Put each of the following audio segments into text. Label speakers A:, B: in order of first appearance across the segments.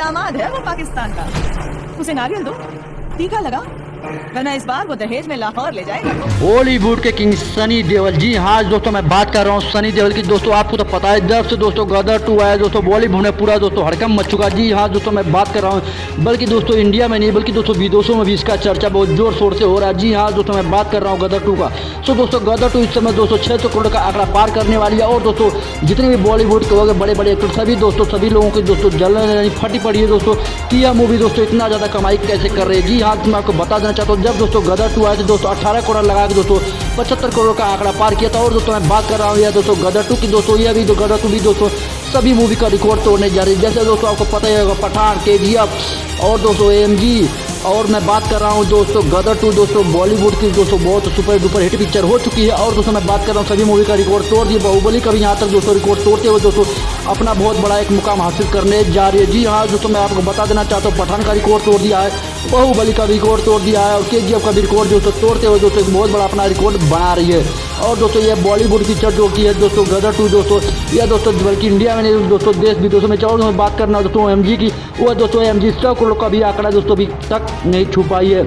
A: दामाद है वो पाकिस्तान का, उसे नारियल दो, तीखा लगा, वरना इस बार वो दहेज में लाहौर ले जाएगा।
B: बॉलीवुड के किंग सनी देओल, जी हाँ दोस्तों मैं बात कर रहा हूँ सनी देओल की। दोस्तों आपको तो पता है जब से दोस्तों गदर 2 आया दोस्तों बॉलीवुड में पूरा दोस्तों हड़कंप मच चुका। जी हाँ दोस्तों मैं बात कर रहा हूँ, बल्कि दोस्तों इंडिया में नहीं बल्कि दोस्तों विदेशों में भी इसका चर्चा बहुत जोर शोर से हो रहा है। जी हाँ दोस्तों मैं बात कर रहा हूँ गदर 2 का। सो दोस्तों गदर 2 इस समय दोस्तों 600 करोड़ का आंकड़ा पार करने वाली है। और दोस्तों जितने भी बॉलीवुड के हो बड़े बड़े एक्टर सभी दोस्तों सभी लोगों की दोस्तों जलन फटी पड़ी है दोस्तों कि यह मूवी दोस्तों इतना ज़्यादा कमाई कैसे कर रही है। जी हाँ मैं आपको बता देना चाहता हूँ, जब दोस्तों गदर 2 आए थे दोस्तों 18 करोड़ लगा के दोस्तों 75 करोड़ का आंकड़ा पार किया था। और दोस्तों मैं बात कर रहा हूँ यह दोस्तों गदर 2 की। दोस्तों यह भी गदर 2 भी दोस्तों सभी मूवी का रिकॉर्ड तोड़ने जा रही है। जैसे दोस्तों आपको पता ही होगा पठान, KGF और दोस्तों AMG। और मैं बात कर रहा हूँ दोस्तों गदर 2 दोस्तों बॉलीवुड की दोस्तों बहुत सुपर डुपर हिट पिक्चर हो चुकी है। और दोस्तों मैं बात कर रहा हूँ सभी मूवी का रिकॉर्ड तोड़ दिया। बाहुबली का भी यहाँ तक दोस्तों रिकॉर्ड तोड़ते हुए दोस्तों अपना बहुत बड़ा एक मुकाम हासिल करने जा रही है। जी हाँ दोस्तों मैं आपको बता देना चाहता हूँ पठान का रिकॉर्ड तोड़ दिया है, बाहुबली का भी रिकॉर्ड तोड़ दिया है और KGF का भी रिकॉर्ड दोस्तों तोड़ते हुए दोस्तों एक बहुत बड़ा अपना रिकॉर्ड बना रही है। और दोस्तों ये बॉलीवुड पिक्चर जो की है दोस्तों गदर 2 दोस्तों यह दोस्तों बल्कि इंडिया में नहीं दोस्तों देश विदेशों में चारों में बात करना दोस्तों AMG की, वह दोस्तों AMG 100 करोड़ का भी आंकड़ा दोस्तों अभी तक नहीं छू पाई है।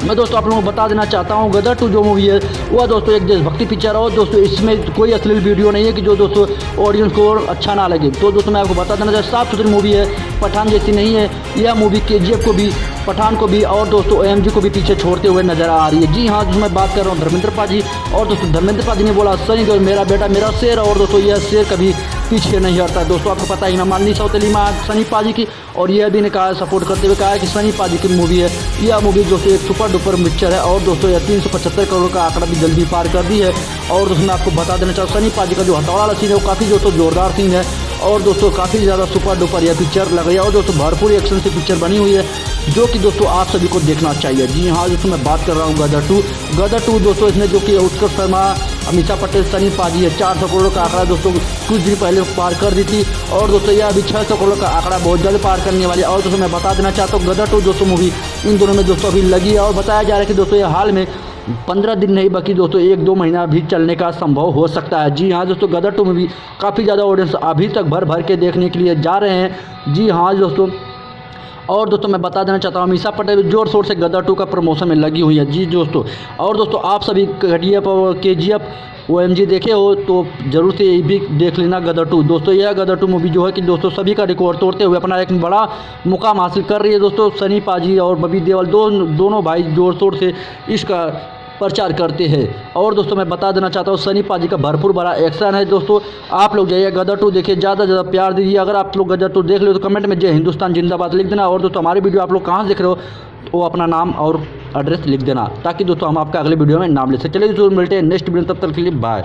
B: मैं दोस्तों आप लोगों को बता देना चाहता हूँ गदर 2 जो मूवी है वह दोस्तों एक देशभक्ति पिक्चर है। और दोस्तों इसमें कोई अश्लील वीडियो नहीं है कि जो दोस्तों ऑडियंस को अच्छा ना लगे। तो दोस्तों मैं आपको बता देना चाहता हूँ साफ सुथरी मूवी है, पठान जैसी नहीं है। यह मूवी KGF को भी, पठान को भी और दोस्तों AMG को भी पीछे छोड़ते हुए नजर आ रही है। जी हाँ दोस्तों मैं बात कर रहा हूँ धर्मेंद्र पाजी। और दोस्तों धर्मेंद्र पाजी ने बोला सनी देओल मेरा बेटा मेरा शेर, और दोस्तों यह शेर कभी पीछे नहीं हटता। दोस्तों आपको पता ही ना माननी सौतेली माँ सनी पाजी की, और यह भी ने कहा सपोर्ट करते हुए कहा कि सनी पाजी की मूवी है। यह मूवी दोस्तों एक सुपर डुपर पिक्चर है। और दोस्तों यह 375 करोड़ का आंकड़ा भी जल्दी पार कर दी है। और दोस्तों मैं आपको बता देना चाहूँ सनी पाजी का जो हथौड़ा वाला सीन है वो काफ़ी दोस्तों जोरदार सीन है। और दोस्तों काफ़ी ज़्यादा सुपर डुपर यह पिक्चर लग रही है। और दोस्तों भरपूर एक्शन से पिक्चर बनी हुई है जो कि दोस्तों आप सभी को देखना चाहिए। जी हाँ दोस्तों मैं बात कर रहा हूँ गदर 2। गदर 2 दोस्तों इसमें जो कि उत्कर्ष शर्मा, अमीषा पटेल, सनी पाजी है 400 करोड़ का आंकड़ा दोस्तों कुछ दिन पहले पार कर दी थी। और दोस्तों यह अभी 600 करोड़ का आंकड़ा बहुत जल्द पार करने वाली है। और दोस्तों मैं बता देना चाहता हूँ गदर 2 दोस्तों मूवी इन दोनों में दोस्तों अभी लगी है। और बताया जा रहा है कि दोस्तों यह हाल में 15 दिन नहीं बल्कि दोस्तों 1-2 महीना भी चलने का संभव हो सकता है। जी हाँ दोस्तों गदर 2 मूवी काफ़ी ज़्यादा ऑडियंस अभी तक भर के देखने के लिए जा रहे हैं। जी हाँ दोस्तों और दोस्तों मैं बता देना चाहता हूँ अमीषा पटेल जोर शोर से गदर 2 का प्रमोशन में लगी हुई है। जी दोस्तों और दोस्तों आप सभी KGF OMG देखे हो तो जरूर से ये भी देख लेना गदर 2। दोस्तों यह गदर 2 मूवी जो है कि दोस्तों सभी का रिकॉर्ड तोड़ते हुए अपना एक बड़ा मुकाम हासिल कर रही है। दोस्तों सनी पाजी और बॉबी देओल दोनों भाई जोर शोर से इसका प्रचार करते हैं। और दोस्तों मैं बता देना चाहता हूँ सनी पाजी का भरपूर बड़ा एक्शन है। दोस्तों आप लोग जाइए गदर 2 देखिए, ज़्यादा से ज़्यादा प्यार दीजिए। अगर आप लोग गदर 2 देख लो तो कमेंट में जय हिंदुस्तान जिंदाबाद लिख देना। और दोस्तों हमारी वीडियो आप लोग कहाँ से देख रहे हो वो अपना नाम और एड्रेस लिख देना ताकि दोस्तों हम आपका अगले वीडियो में नाम ले सकें। चलिए दोस्तों मिलते हैं नेक्स्ट वीडियो, तब तक के लिए बाय।